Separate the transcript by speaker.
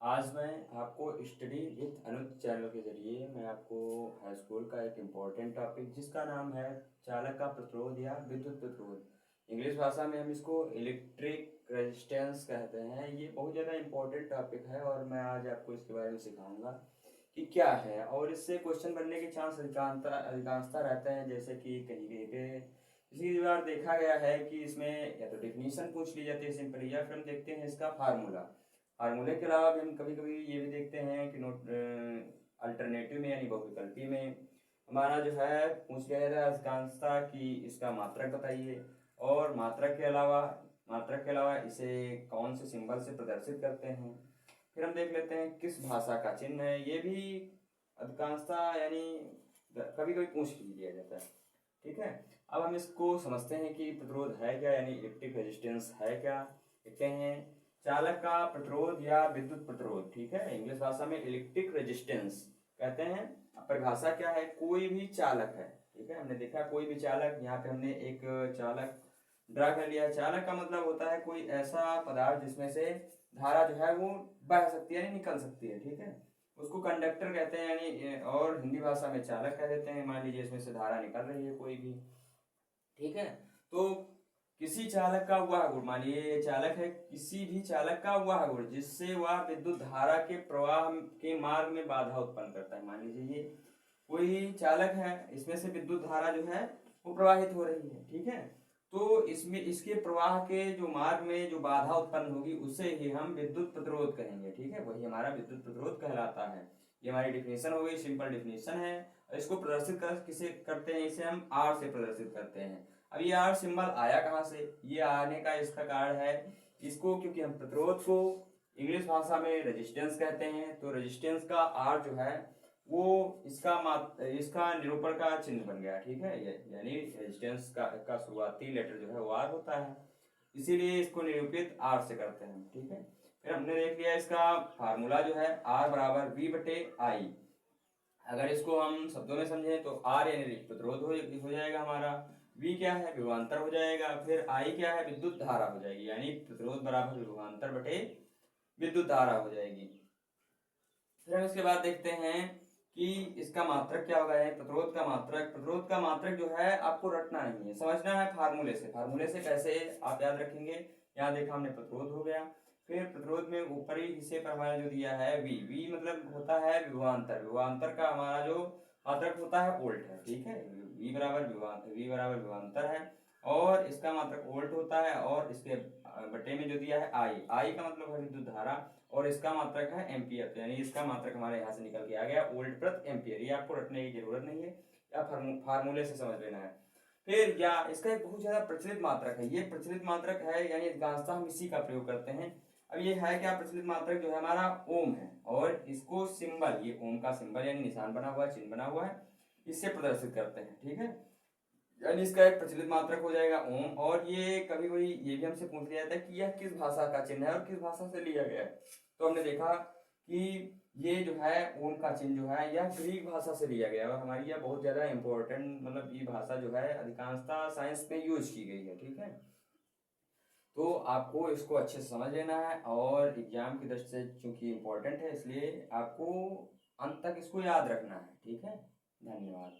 Speaker 1: आज मैं आपको स्टडी विथ अनुज चैनल के जरिए मैं आपको हाई स्कूल का एक इम्पोर्टेंट टॉपिक जिसका नाम है चालक का प्रतिरोध या विद्युत प्रतिरोध। इंग्लिश भाषा में हम इसको इलेक्ट्रिक रेजिस्टेंस कहते हैं। ये बहुत ज़्यादा इम्पोर्टेंट टॉपिक है और मैं आज आपको इसके बारे में सिखाऊंगा कि क्या है, और इससे क्वेश्चन बनने के चांस अधिकांशता रहते हैं। जैसे कि कहीं कहीं पे इसी बार देखा गया है कि इसमें या तो डेफिनेशन पूछ ली जाती है सिंपल, या फिर हम देखते हैं इसका फार्मूला। फार्मूले के अलावा भी हम कभी कभी ये भी देखते हैं कि नोट अल्टरनेटिव में यानी बहुविकल्पी में हमारा जो है पूछ लिया जाता है अधिकांशता कि इसका मात्रक बताइए, और मात्रक के अलावा इसे कौन से सिंबल से प्रदर्शित करते हैं। फिर हम देख लेते हैं किस भाषा का चिन्ह है, ये भी अधिकांशता यानी कभी कभी पूछ लिया जाता है। ठीक है, अब हम इसको समझते हैं कि प्रतिरोध है क्या, यानी इलेक्ट्रिक रेजिस्टेंस है क्या। देखते हैं चालक का प्रतिरोध या विद्युत प्रतिरोध। ठीक है, इंग्लिश भाषा में इलेक्ट्रिक रेजिस्टेंस कहते हैं। परिभाषा क्या है, कोई भी चालक है। ठीक है, हमने देखा कोई भी चालक, यहाँ पे हमने एक चालक ड्रा कर लिया। चालक का मतलब होता है कोई ऐसा पदार्थ जिसमें से धारा जो है वो बह सकती है यानी निकल सकती है। ठीक है, उसको कंडक्टर कहते हैं यानी, और हिंदी भाषा में चालक कह देते हैं। मान लीजिए इसमें से धारा निकल रही है कोई भी। ठीक है, तो किसी चालक का वह गुण, मानिए ये चालक है, किसी भी चालक का वह गुण जिससे वह विद्युत धारा के प्रवाह के मार्ग में बाधा उत्पन्न करता है। मान लीजिए ये कोई चालक है, इसमें से विद्युत धारा जो है वो प्रवाहित हो रही है। ठीक है, तो इसमें इसके प्रवाह के जो मार्ग में जो बाधा उत्पन्न होगी उसे ही हम विद्युत प्रतिरोध कहेंगे। ठीक है, वही हमारा विद्युत प्रतिरोध कहलाता है। ये हमारी डिफिनेशन हो गई, सिंपल डिफिनेशन है। इसको प्रदर्शित किसे करते हैं, इसे हम आर से प्रदर्शित करते हैं। अब ये आर सिंबल आया कहाँ से, ये आने का इसका कारण है इसको, क्योंकि हम प्रतिरोध को इंग्लिश भाषा में रेजिस्टेंस कहते हैं, तो रेजिस्टेंस का आर जो है वो इसका निरूपण का चिन्ह बन गया। ठीक है, यानी रेजिस्टेंस का शुरुआती लेटर जो है वो आर होता है, इसीलिए इसको निरूपित आर से करते हैं। ठीक है, फिर हमने देख लिया इसका फार्मूला जो है आर बराबर वी बटे आई। अगर इसको हम शब्दों में समझें तो आर यानी प्रतिरोध हो जाएगा हमारा, वी क्या है विभवांतर हो जाएगा, फिर आई क्या है विद्युत धारा हो जाएगी, यानी प्रतिरोध बराबर विभवांतर बटे विद्युत धारा हो जाएगी। फिर हम इसके बाद देखते हैं कि इसका मात्रक क्या होगा, यानी प्रतिरोध का मात्रक जो है आपको रटना नहीं है, समझना है फार्मूले से। फार्मूले से कैसे आप याद रखेंगे, यहाँ देखा हमने प्रतिरोध हो गया, फिर प्रतिरोध में ऊपरी हिस्से पर हमारा जो दिया है वी मतलब होता है विभवांतर। विभवांतर का हमारा जो मात्रक होता है वोल्ट है। ठीक है, वी बराबर विभवांतर है, और इसका मात्रक वोल्ट होता है, और इसके बटे में जो दिया है आई का मतलब है विद्युत धारा, और इसका मात्रक है एम्पियर, यानी इसका मात्रक हमारे यहाँ से निकल के आ गया वोल्ट प्रति एम्पियर। ये आपको रटने की जरूरत नहीं है, या फार्मूले से समझ लेना है। फिर या इसका एक बहुत ज्यादा प्रचलित मात्रक है, ये प्रचलित मात्रक है यानी अधिकांशतः हम इसी का प्रयोग करते हैं। अब ये है क्या, प्रचलित मात्रक जो है हमारा ओम है, और इसको सिंबल, ये ओम का सिंबल यानी निशान बना हुआ है, चिन्ह बना हुआ है, इससे प्रदर्शित करते हैं। ठीक है, यानी इसका एक प्रचलित मात्रक हो जाएगा ओम। और ये कभी कभी ये भी हमसे पूछ लिया जाता है कि यह किस भाषा का चिन्ह है और किस भाषा से लिया गया है। तो हमने देखा कि ये जो है ओम का चिन्ह जो है यह ग्रीक भाषा से लिया गया है, और हमारी यह बहुत ज्यादा इंपॉर्टेंट, मतलब ये भाषा जो है अधिकांशतः साइंस में यूज की गई है। ठीक है, तो आपको इसको अच्छे से समझ लेना है, और एग्जाम की दृष्टि से चूंकि इम्पोर्टेंट है इसलिए आपको अंत तक इसको याद रखना है। ठीक है, धन्यवाद।